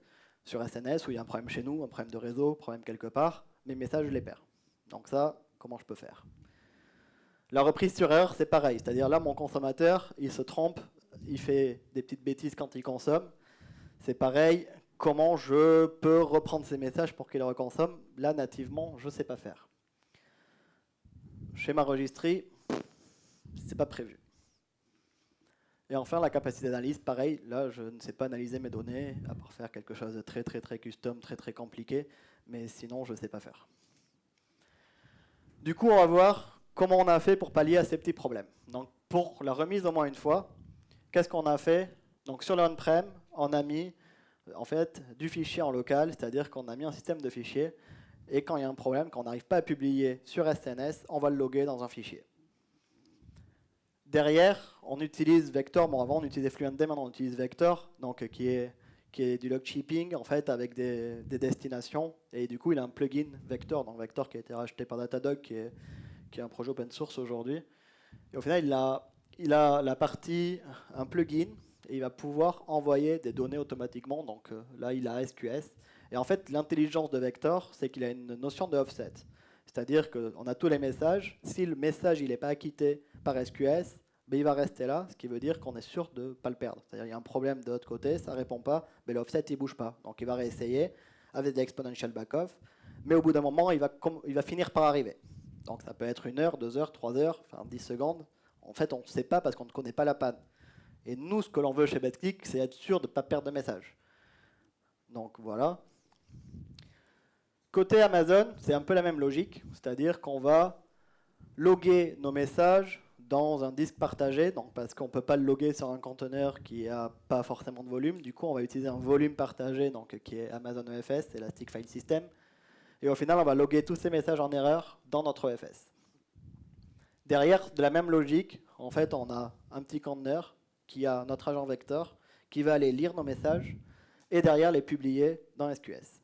sur SNS, où il y a un problème chez nous, un problème de réseau, un problème quelque part, mes messages, je les perds. Donc ça, comment je peux faire? La reprise sur erreur, c'est pareil. C'est-à-dire là, mon consommateur, il se trompe, il fait des petites bêtises quand il consomme. C'est pareil, comment je peux reprendre ces messages pour qu'il les reconsomme? Là, nativement, je ne sais pas faire. Schéma registry, c'est pas prévu. Et enfin, la capacité d'analyse, pareil. Là, je ne sais pas analyser mes données, à part faire quelque chose de très, très, très custom, très, très compliqué. Mais sinon, je ne sais pas faire. Du coup, on va voir comment on a fait pour pallier à ces petits problèmes. Donc, pour la remise au moins une fois, qu'est-ce qu'on a fait? Donc, sur le on-prem, on a mis en fait du fichier en local, c'est-à-dire qu'on a mis un système de fichiers. Et quand il y a un problème, quand on n'arrive pas à publier sur SNS, on va le loguer dans un fichier. Derrière, on utilise Vector. Bon, avant, on utilisait FluentD, maintenant on utilise Vector, donc qui est du log shipping en fait avec des destinations, et du coup il a un plugin Vector, donc Vector qui a été racheté par Datadog, qui est un projet open source aujourd'hui, et au final il a la partie, un plugin, et il va pouvoir envoyer des données automatiquement, donc là il a SQS, et en fait l'intelligence de Vector, c'est qu'il a une notion de offset, c'est-à-dire qu'on a tous les messages, si le message il n'est pas acquitté par SQS, il va rester là, ce qui veut dire qu'on est sûr de ne pas le perdre. C'est-à-dire qu'il y a un problème de l'autre côté, ça ne répond pas, mais l'offset il ne bouge pas. Donc il va réessayer avec des exponential backoff, mais au bout d'un moment, il va finir par arriver. Donc ça peut être 1 heure, 2 heures, 3 heures, enfin 10 secondes. En fait, on ne sait pas parce qu'on ne connaît pas la panne. Et nous, ce que l'on veut chez BetClick, c'est être sûr de ne pas perdre de message. Donc voilà. Côté Amazon, c'est un peu la même logique, c'est-à-dire qu'on va loguer nos messages dans un disque partagé, donc parce qu'on ne peut pas le loguer sur un conteneur qui n'a pas forcément de volume. Du coup, on va utiliser un volume partagé, donc, qui est Amazon EFS, Elastic File System. Et au final, on va loguer tous ces messages en erreur dans notre EFS. Derrière, de la même logique, en fait, on a un petit conteneur qui a notre agent vecteur qui va aller lire nos messages et derrière les publier dans SQS.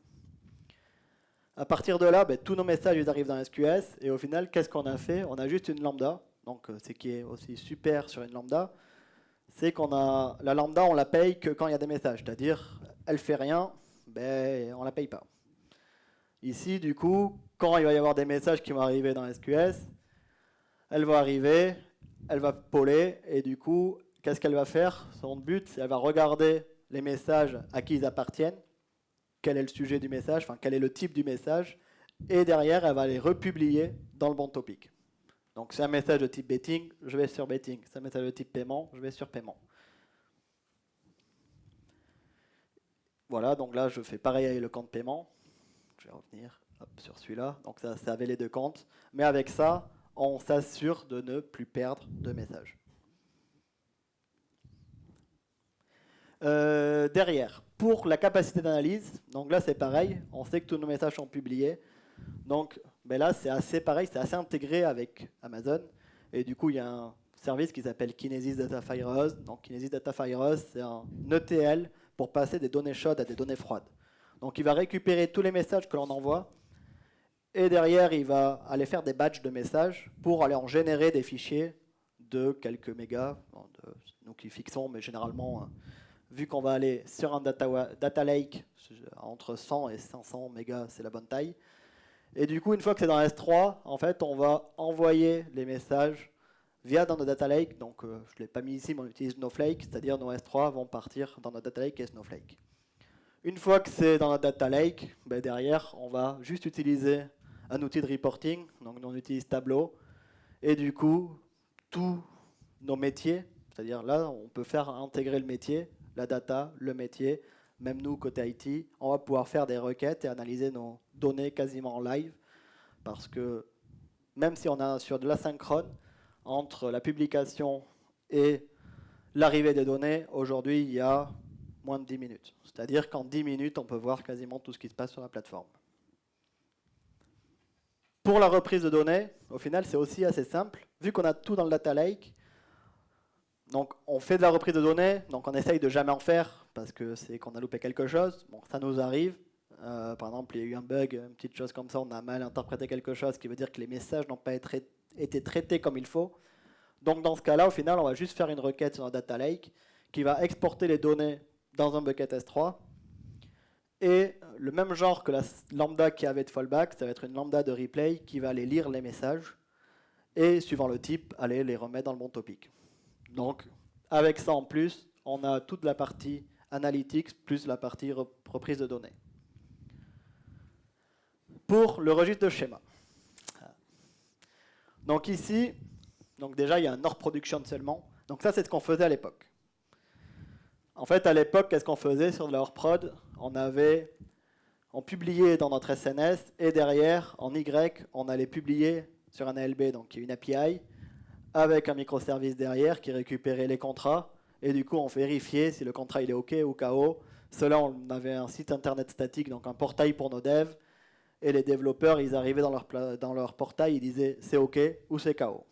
À partir de là, tous nos messages ils arrivent dans SQS et au final, qu'est-ce qu'on a fait? On a juste une lambda. Donc, ce qui est aussi super sur une lambda, c'est qu'on a la lambda, on la paye que quand il y a des messages. C'est-à-dire, elle fait rien, on la paye pas. Ici, du coup, quand il va y avoir des messages qui vont arriver dans SQS, elle va arriver, elle va poller, et du coup, qu'est-ce qu'elle va faire? Son but, c'est qu'elle va regarder les messages à qui ils appartiennent, quel est le sujet du message, enfin quel est le type du message, et derrière, elle va les republier dans le bon topic. Donc c'est un message de type betting, je vais sur betting. C'est un message de type paiement, je vais sur paiement. Voilà, donc là je fais pareil avec le compte paiement. Je vais revenir sur celui-là. Donc ça avait les deux comptes. Mais avec ça, on s'assure de ne plus perdre de messages. Derrière, pour la capacité d'analyse, donc là c'est pareil, on sait que tous nos messages sont publiés. Donc ben là c'est assez pareil, c'est assez intégré avec Amazon. Et du coup il y a un service qui s'appelle Kinesis Data Firehose. Donc Kinesis Data Firehose, c'est un ETL pour passer des données chaudes à des données froides. Donc il va récupérer tous les messages que l'on envoie. Et derrière, il va aller faire des batchs de messages pour aller en générer des fichiers de quelques mégas. Nous qui fixons, mais généralement, vu qu'on va aller sur un data lake, entre 100 et 500 mégas, c'est la bonne taille. Et du coup, une fois que c'est dans S3, en fait, on va envoyer les messages via dans nos data lake. Donc, je ne l'ai pas mis ici, mais on utilise Snowflake, c'est-à-dire nos S3 vont partir dans notre data lake et Snowflake. Une fois que c'est dans notre data lake, ben derrière, on va juste utiliser un outil de reporting, donc on utilise Tableau, et du coup, tous nos métiers, c'est-à-dire là, on peut faire intégrer le métier, la data, le métier, même nous, côté IT, on va pouvoir faire des requêtes et analyser nos données quasiment en live, parce que même si on est sur de l'asynchrone, entre la publication et l'arrivée des données, aujourd'hui, il y a moins de 10 minutes. C'est-à-dire qu'en 10 minutes, on peut voir quasiment tout ce qui se passe sur la plateforme. Pour la reprise de données, au final, c'est aussi assez simple. Vu qu'on a tout dans le data lake, donc on fait de la reprise de données, donc on essaye de jamais en faire, parce que c'est qu'on a loupé quelque chose. Bon, ça nous arrive. Par exemple, il y a eu un bug, une petite chose comme ça, on a mal interprété quelque chose, ce qui veut dire que les messages n'ont pas été traités comme il faut. Donc dans ce cas-là, au final, on va juste faire une requête sur un data lake qui va exporter les données dans un bucket S3. Et le même genre que la lambda qui avait de fallback, ça va être une lambda de replay qui va aller lire les messages et, suivant le type, aller les remettre dans le bon topic. Donc, avec ça en plus, on a toute la partie analytics plus la partie reprise de données. Pour le registre de schéma. Donc ici, donc déjà, il y a un hors production seulement. Donc ça, c'est ce qu'on faisait à l'époque. En fait, à l'époque, qu'est-ce qu'on faisait sur de la hors prod ? On publiait dans notre SNS et derrière, en Y, on allait publier sur un ALB, donc qui est une API, avec un microservice derrière qui récupérait les contrats. Et du coup, on vérifiait si le contrat il est OK ou KO. Cela, on avait un site internet statique, donc un portail pour nos devs. Et les développeurs, ils arrivaient dans leur portail, ils disaient c'est OK ou c'est KO.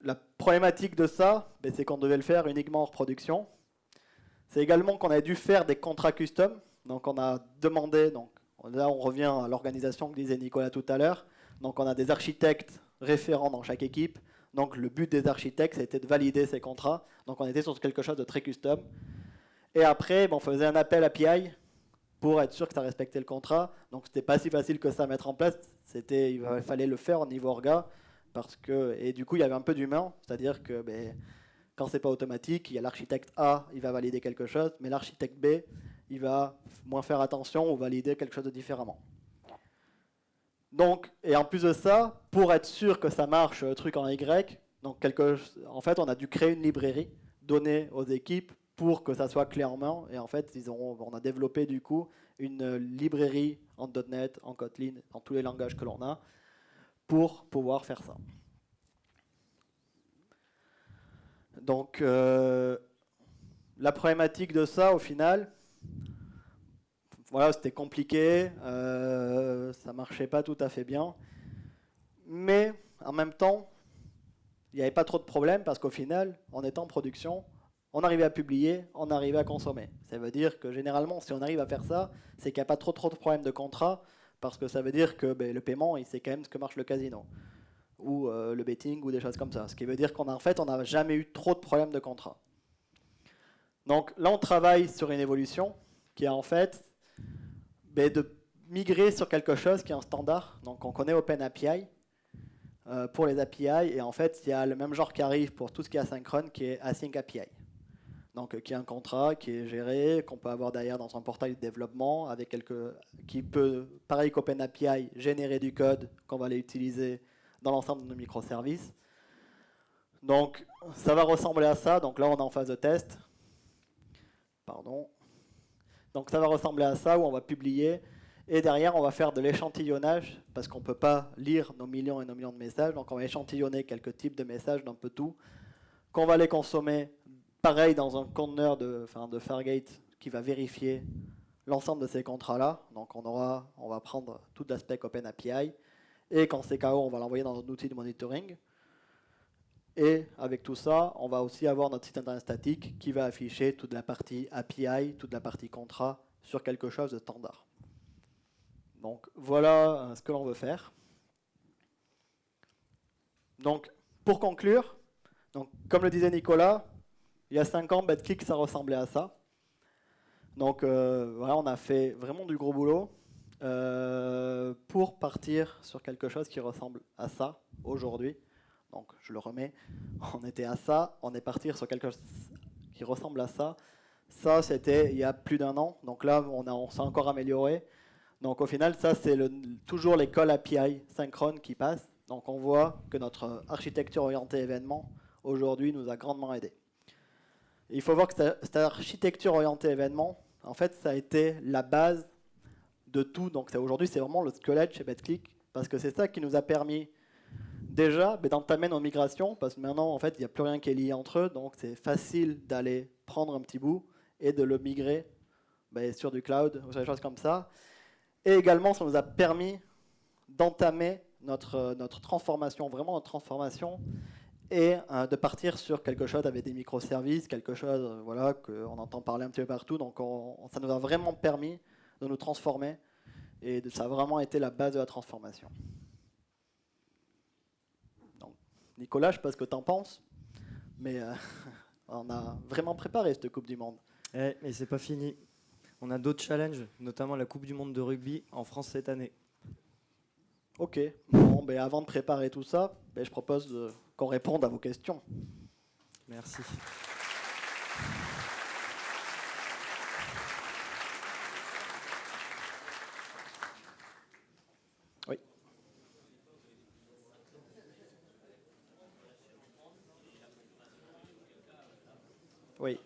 La problématique de ça, c'est qu'on devait le faire uniquement hors production. C'est également qu'on a dû faire des contrats custom. Donc on a demandé, donc là on revient à l'organisation que disait Nicolas tout à l'heure. Donc on a des architectes référents dans chaque équipe. Donc le but des architectes, c'était de valider ces contrats. Donc on était sur quelque chose de très custom. Et après, on faisait un appel API pour être sûr que ça respectait le contrat. Donc c'était pas si facile que ça à mettre en place. Il fallait le faire au niveau orga. Et du coup, il y avait un peu d'humain, c'est-à-dire que quand c'est pas automatique, il y a l'architecte A, il va valider quelque chose, mais l'architecte B, il va moins faire attention ou valider quelque chose de différemment. Donc, et en plus de ça, pour être sûr que ça marche, le truc en Y, donc en fait, on a dû créer une librairie donnée aux équipes pour que ça soit clé en main. Et en fait, on a développé du coup une librairie en .NET, en Kotlin, dans tous les langages que l'on a, pour pouvoir faire ça. Donc, la problématique de ça, au final, voilà, c'était compliqué, ça marchait pas tout à fait bien, mais en même temps, il n'y avait pas trop de problèmes parce qu'au final, en étant en production, on arrivait à publier, on arrivait à consommer. Ça veut dire que généralement, si on arrive à faire ça, c'est qu'il n'y a pas trop de problèmes de contrat, parce que ça veut dire que le paiement, il sait quand même ce que marche le casino, ou le betting, ou des choses comme ça. Ce qui veut dire qu'en fait, on n'a jamais eu trop de problèmes de contrat. Donc là, on travaille sur une évolution qui est en fait de migrer sur quelque chose qui est un standard. Donc on connaît OpenAPI pour les API, et en fait, il y a le même genre qui arrive pour tout ce qui est asynchrone, qui est Async API. Donc qui est un contrat qui est géré, qu'on peut avoir derrière dans un portail de développement, qui peut, pareil qu'OpenAPI, générer du code qu'on va aller utiliser dans l'ensemble de nos microservices. Donc ça va ressembler à ça. Donc là, on est en phase de test. Pardon. Donc ça va ressembler à ça, où on va publier, et derrière, on va faire de l'échantillonnage, parce qu'on ne peut pas lire nos millions et nos millions de messages. Donc on va échantillonner quelques types de messages d'un peu tout, qu'on va les consommer pareil dans un conteneur de Fargate qui va vérifier l'ensemble de ces contrats-là. Donc on va prendre tout l'aspect OpenAPI et quand c'est KO, on va l'envoyer dans un outil de monitoring. Et avec tout ça, on va aussi avoir notre site internet statique qui va afficher toute la partie API, toute la partie contrat sur quelque chose de standard. Donc voilà ce que l'on veut faire. Donc pour conclure, donc, comme le disait Nicolas, il y a 5 ans, BetClick, ça ressemblait à ça. Donc voilà, on a fait vraiment du gros boulot pour partir sur quelque chose qui ressemble à ça aujourd'hui. Donc je le remets, on était à ça, on est parti sur quelque chose qui ressemble à ça. Ça, c'était il y a plus d'1 an. Donc là, on s'est encore amélioré. Donc au final, ça, c'est toujours les calls API synchrone qui passent. Donc on voit que notre architecture orientée événement, aujourd'hui, nous a grandement aidé. Il faut voir que cette architecture orientée événement, en fait, ça a été la base de tout. Donc aujourd'hui, c'est vraiment le squelette chez BetClick, parce que c'est ça qui nous a permis déjà d'entamer nos migrations, parce que maintenant, en fait, il n'y a plus rien qui est lié entre eux, donc c'est facile d'aller prendre un petit bout et de le migrer sur du cloud, ou sur des choses comme ça. Et également, ça nous a permis d'entamer notre transformation, vraiment notre transformation, et de partir sur quelque chose avec des microservices, quelque chose voilà, qu'on entend parler un petit peu partout. Donc ça nous a vraiment permis de nous transformer, et ça a vraiment été la base de la transformation. Donc, Nicolas, je ne sais pas ce que tu en penses, mais on a vraiment préparé cette Coupe du Monde. Mais c'est pas fini. On a d'autres challenges, notamment la Coupe du Monde de rugby en France cette année. Ok, bon, avant de préparer tout ça, je propose qu'on réponde à vos questions. Merci. Oui. Oui.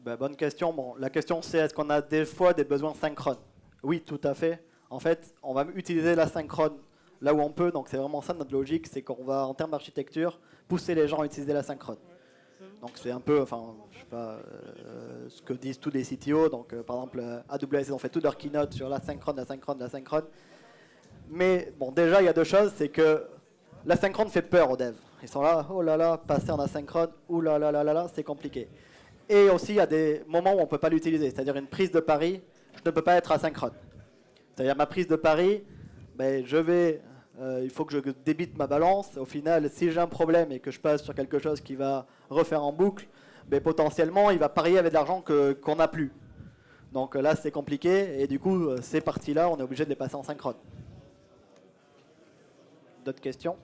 Bonne question. Bon, la question c'est est-ce qu'on a des fois des besoins synchrones? Oui, tout à fait. En fait, on va utiliser la synchrone là où on peut. Donc c'est vraiment ça notre logique, c'est qu'on va en termes d'architecture pousser les gens à utiliser la synchrone. Donc c'est un peu, je sais pas, ce que disent tous les CTO. Donc par exemple, AWS, ils ont fait tout leur keynote sur la synchrone, la synchrone, la synchrone. Mais bon, déjà il y a deux choses, c'est que la synchrone fait peur aux devs. Ils sont là, oh là là, passer en asynchrone, ouh là là là là là, c'est compliqué. Et aussi, il y a des moments où on ne peut pas l'utiliser. C'est-à-dire une prise de pari, je ne peux pas être asynchrone. C'est-à-dire ma prise de pari, il faut que je débite ma balance. Au final, si j'ai un problème et que je passe sur quelque chose qui va refaire en boucle, potentiellement, il va parier avec de l'argent qu'on n'a plus. Donc là, c'est compliqué. Et du coup, ces parties-là, on est obligé de les passer en synchrone. D'autres questions ?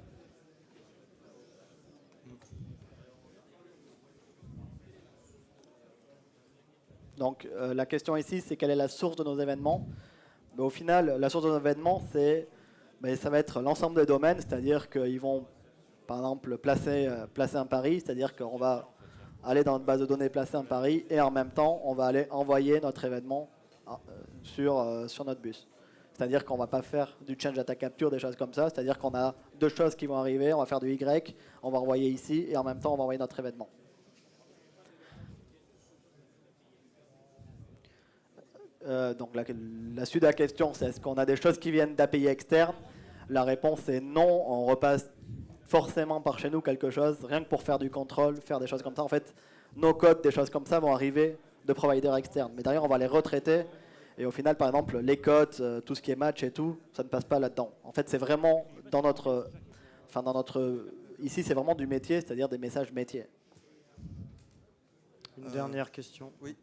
Donc la question ici, c'est quelle est la source de nos événements. Au final, la source de nos événements, ça va être l'ensemble des domaines, c'est-à-dire qu'ils vont, par exemple, placer un pari, c'est-à-dire qu'on va aller dans notre base de données, placer un pari, et en même temps, on va aller envoyer notre événement sur notre bus. C'est-à-dire qu'on ne va pas faire du change data capture, des choses comme ça, c'est-à-dire qu'on a deux choses qui vont arriver, on va faire du Y, on va envoyer ici, et en même temps, on va envoyer notre événement. Donc la suite de la question, c'est est-ce qu'on a des choses qui viennent d'API externes? La réponse est non, on repasse forcément par chez nous quelque chose, rien que pour faire du contrôle, faire des choses comme ça. En fait, nos codes, des choses comme ça vont arriver de providers externes. Mais derrière, on va les retraiter. Et au final, par exemple, les codes, tout ce qui est match et tout, ça ne passe pas là-dedans. En fait, c'est vraiment ici, c'est vraiment du métier, c'est-à-dire des messages métiers. Une dernière question. Oui,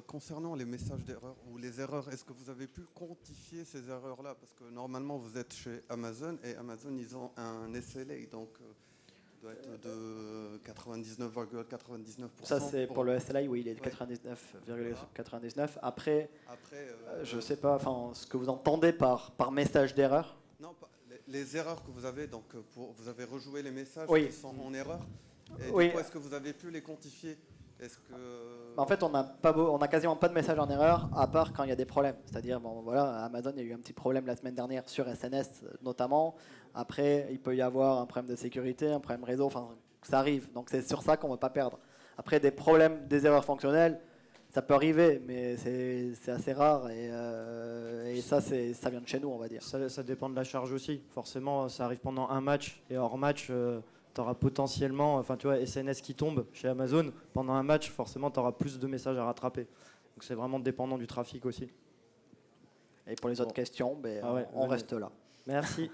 concernant les messages d'erreur ou les erreurs, est-ce que vous avez pu quantifier ces erreurs-là? Parce que normalement, vous êtes chez Amazon et Amazon, ils ont un SLA, donc doit être de 99,99%. Ça, c'est pour le SLA, oui, il est de 99,99. Après je ne sais pas ce que vous entendez par message d'erreur. Non, les erreurs que vous avez, donc vous avez rejoué les messages oui. qui sont en erreur. Et oui. Du coup, est-ce que vous avez pu les quantifier? En fait, on n'a quasiment pas de message en erreur, à part quand il y a des problèmes. C'est-à-dire, à Amazon, il y a eu un petit problème la semaine dernière sur SNS notamment. Après, il peut y avoir un problème de sécurité, un problème réseau, ça arrive. Donc c'est sur ça qu'on ne veut pas perdre. Après, des problèmes, des erreurs fonctionnelles, ça peut arriver, mais c'est assez rare et ça vient de chez nous, on va dire. Ça dépend de la charge aussi. Forcément, ça arrive pendant un match et hors match, tu auras potentiellement, enfin tu vois, SNS qui tombe chez Amazon, pendant un match, forcément, tu auras plus de messages à rattraper. Donc c'est vraiment dépendant du trafic aussi. Et pour les autres questions, ben, Ah ouais, on reste là. Merci.